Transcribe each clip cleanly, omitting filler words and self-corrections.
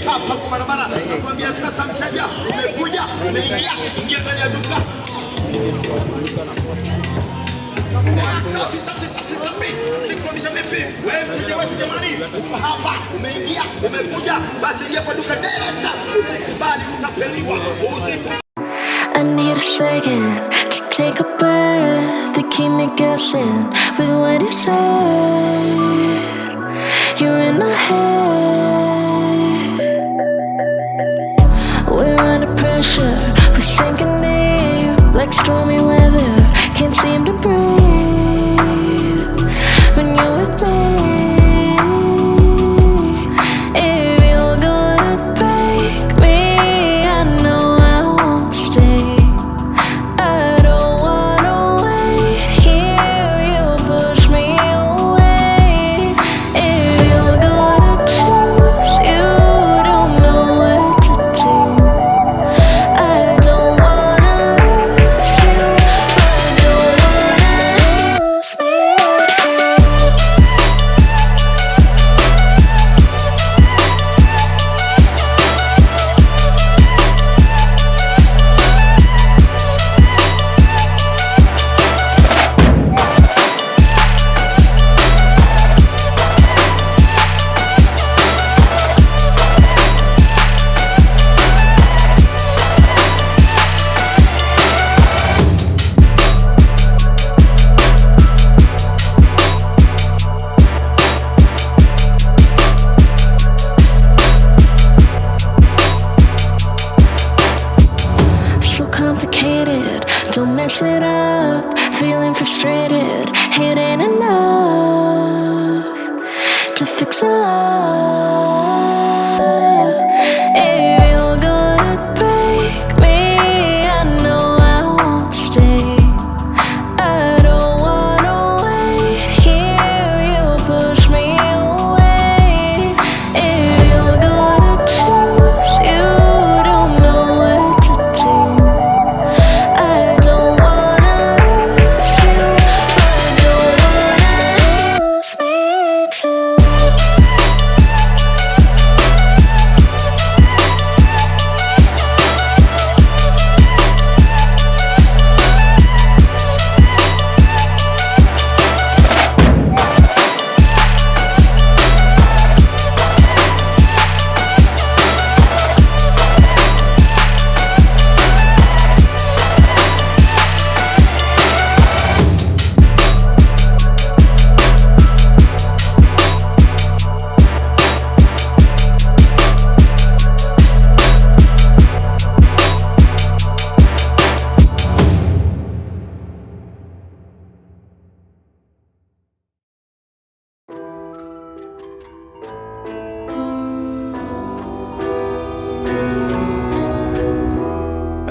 Hapa kwa barabara nakwambia sasa, mteja umekuja, umeingia, ingia ndani ya duka. Safi safi safi safi. Nilikufahamisha vipi? Wewe mteja wetu jamani, uko hapa, umeingia, umekuja, basi ingia kwa duka direct. Usikubali utapeliwa. I need a second to take a breath, to keep me guessing with what you said. You're in my head. We're under pressure, we're sinking deep like stormy weather. Can't seem to breathe when you're with me. If you're gonna break me, I know I won't stay. I don't wanna wait here, you push me away. If you're gonna choose, you don't know what to do. I don't wanna lose you, but don't wanna lose me too. So complicated, don't mess it up. Feeling frustrated, it ain't enough to fix a love. If you're gonna break me, I know I won't stay. I don't wanna wait here, you push me away. If you're gonna choose, you don't know what to do. I don't wanna lose you, but don't wanna lose me too.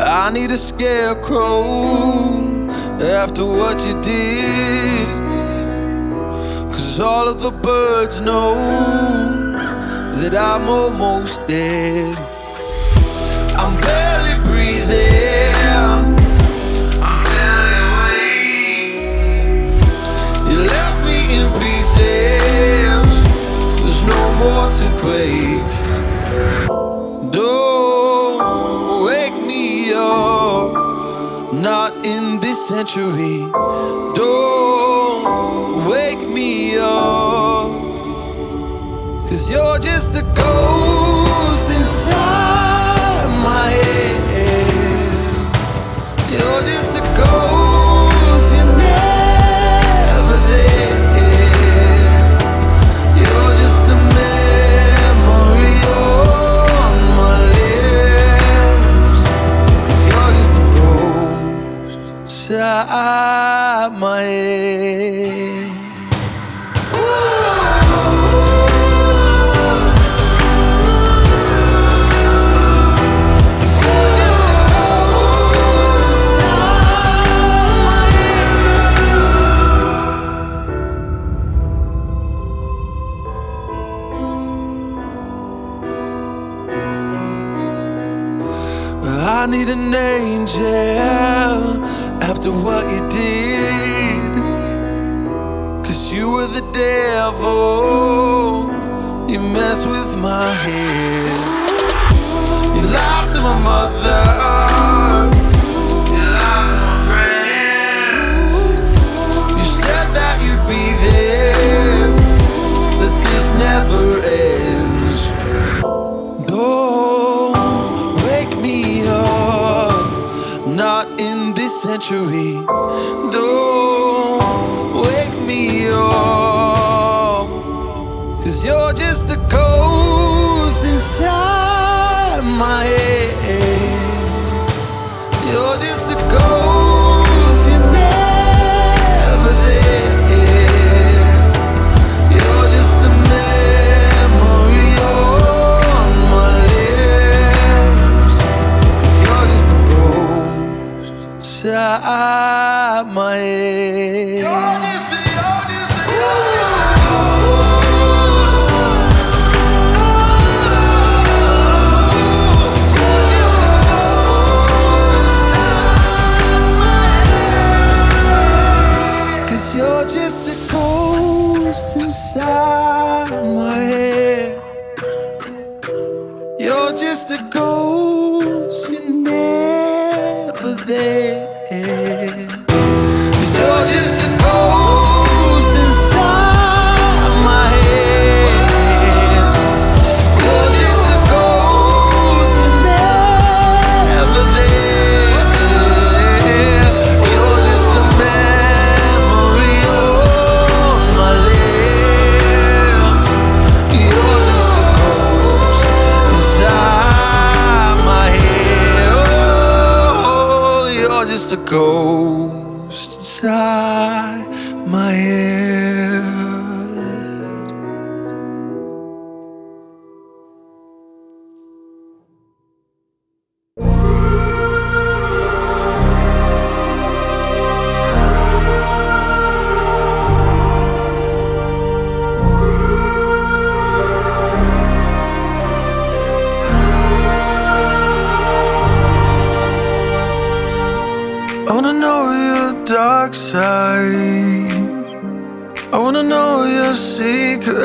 I need a scarecrow after what you did, 'cause all of the birds know that I'm almost dead. I'm barely breathing, I'm barely awake. You left me in pieces, there's no more to break. Don't wake me up, not in this century. Don't wake me up, 'cause you're just a ghost inside my head. You're just a ghost, you're never there. You're just a memory on my lips, 'cause you're just a ghost inside my head. I need an angel after what you did, 'cause you were the devil You mess with my head. You lied to my mother. You lied to my friends. You said that you'd be there, that this never ends. Don't wake me up, not in this century. Don't wake me up, 'cause you're just a ghost inside my head. You're just a ghost, you're never there. You're just a memory on my lips, 'cause you're just a ghost inside my head. You're just a ghost. You're just a ghost inside my head. You're just a ghost, you're never there. 'Cause you're just a ghost inside my head. You're just a ghost, you're never there. You're just a memory on my lips. You're just a ghost inside my head. Oh, you're just a ghost inside my head. I wanna know your dark side. I wanna know your secrets.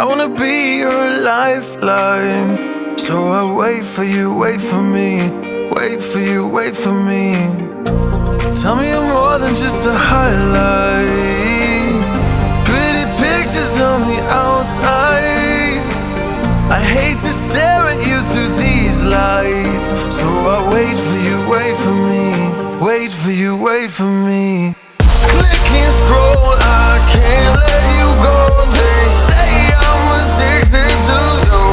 I wanna be your lifeline. So I wait for you, wait for me. Wait for you, wait for me. Tell me you're more than just a highlight. Pretty pictures on the outside. I hate to stare at you through these lights. So I wait for you, wait for me. Wait for you, wait for me. Click and scroll, I can't let you go. They say I'm addicted to you.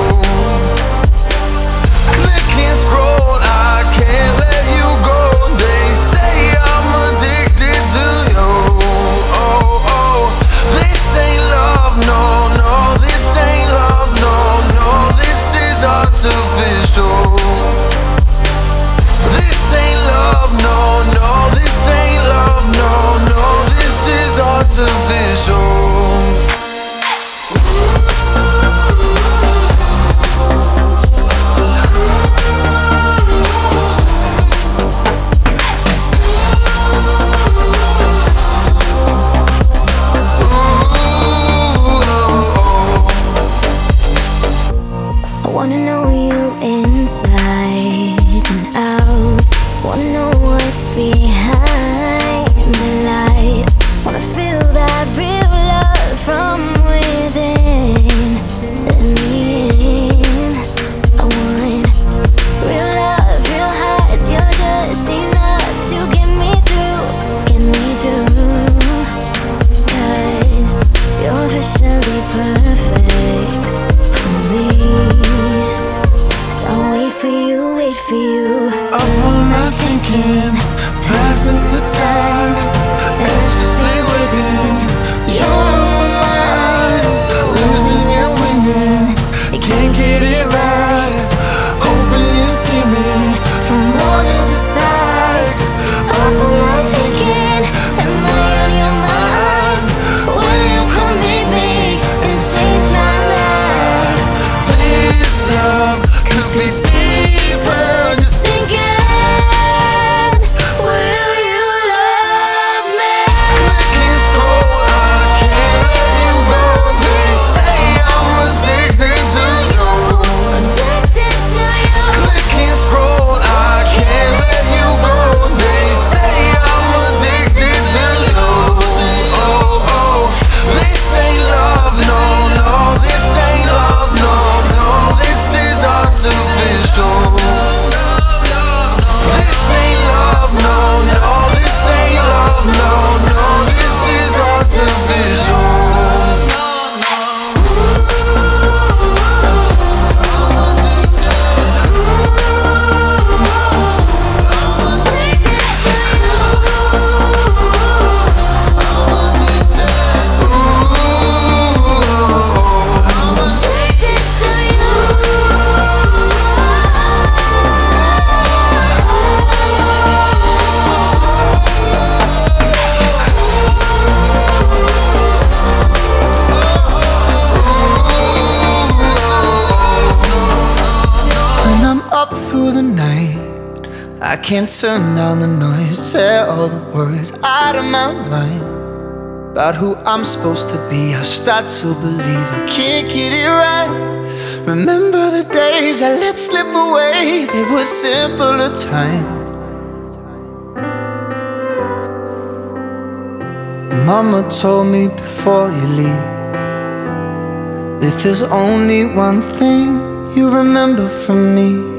Click and scroll, I can't let you go. They say I'm addicted to you. Oh, oh, this ain't love, no, no. This ain't love, no, no. This is artificial. This ain't love, no, no. This ain't love, no, no. This is artificial. I wanna know you inside and out. Wanna know what's behind the light. Wanna feel that real love from within. Let me in. I want real love, real highs. You're just enough to get me through, get me through. 'Cause you're officially perfect for me. So wait for you, wait for you. Up all night thinking, passing the time, anxiously waiting. You're mine, losing and winning. You can't get it right. Hoping you see me for more than just that. Up all night thinking, am I on your mind? Will you come meet me and change I can't turn down the noise, tear all the words out of my mind about who I'm supposed to be. I start to believe I can't get it right. Remember the days I let slip away, they were simpler times. Mama told me before you leave, if there's only one thing you remember from me,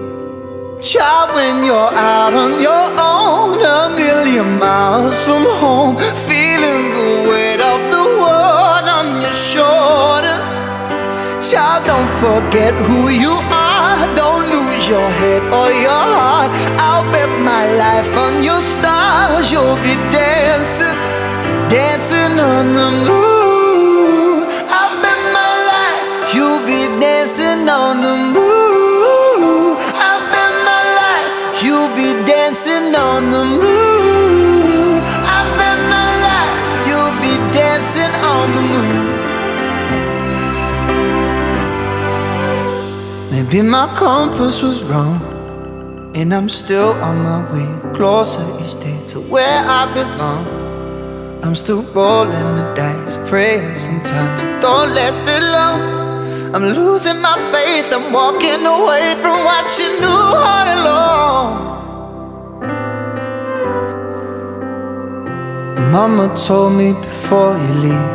child, when you're out on your own, a million miles from home, feeling the weight of the world on your shoulders, child, don't forget who you are, don't lose your head or your heart. I'll bet my life on your stars, you'll be dancing, dancing on the moon. I'll bet my life you'll be dancing on the moon. I'll bet my life you'll be dancing on the moon. I'll bet my life you'll be dancing on the moon. Maybe my compass was wrong, and I'm still on my way closer each day to where I belong. I'm still rolling the dice, praying sometimes it don't last that long. I'm losing my faith, I'm walking away from what you knew all along. Mama told me before you leave,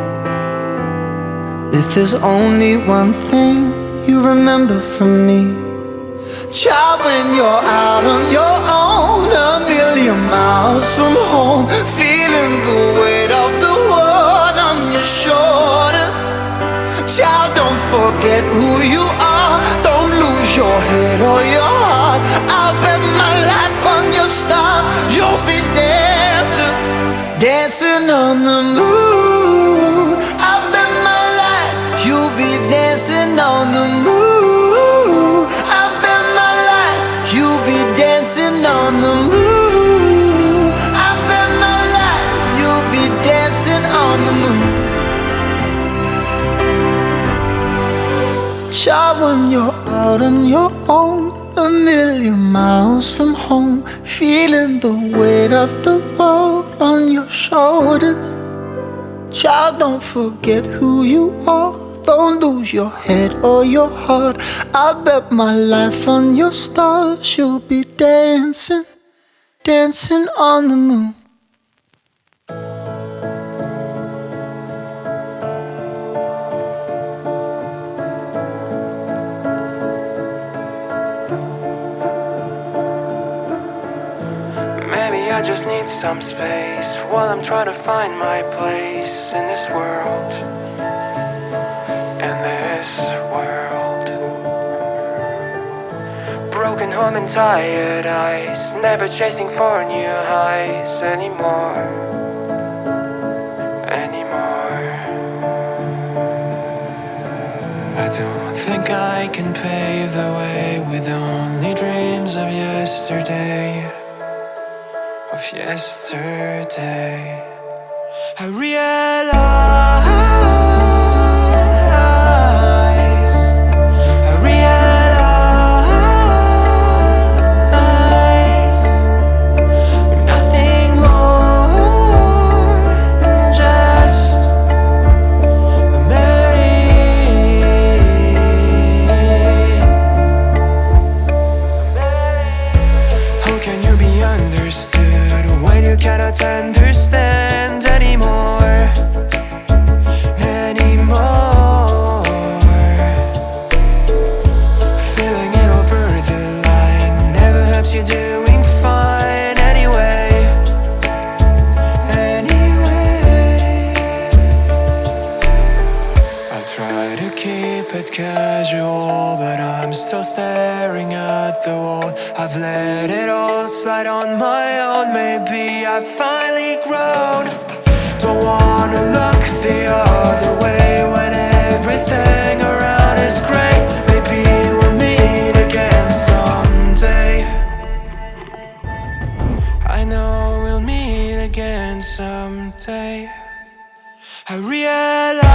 if there's only one thing you remember from me, child, when you're out on your own, a million miles from home, feeling the weight of the world on your shoulders, child, don't forget who you are, don't lose your head or your heart. I'll bet my life on your stars, you'll be dancing, dancing on the moon. I'll bet my life you'll be dancing on the moon. I'll bet my life you'll be dancing on the moon. I'll bet my life you'll be dancing on the moon. Child, when you're out on your own, a million miles from home, feeling the weight of the world on your shoulders, child, don't forget who you are, don't lose your head or your heart. I bet my life on your stars, you'll be dancing, dancing on the moon. Maybe I just need some space while I'm trying to find my place in this world. In this world. Broken home and tired eyes, never chasing for new highs anymore. I don't think I can pave the way with only dreams of yesterday. I realize we're nothing more than just a memory. How can you be understood when you cannot understand anymore? Feeling it over the line never helps you doing fine anyway. I'll try to keep it casual, but I'm still staring at the wall. I've let it all slide on my own. Maybe I've finally grown. Don't wanna look the other way when everything around is great. Maybe we'll meet again someday. I know we'll meet again someday. I realize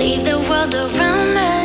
leave the world around us.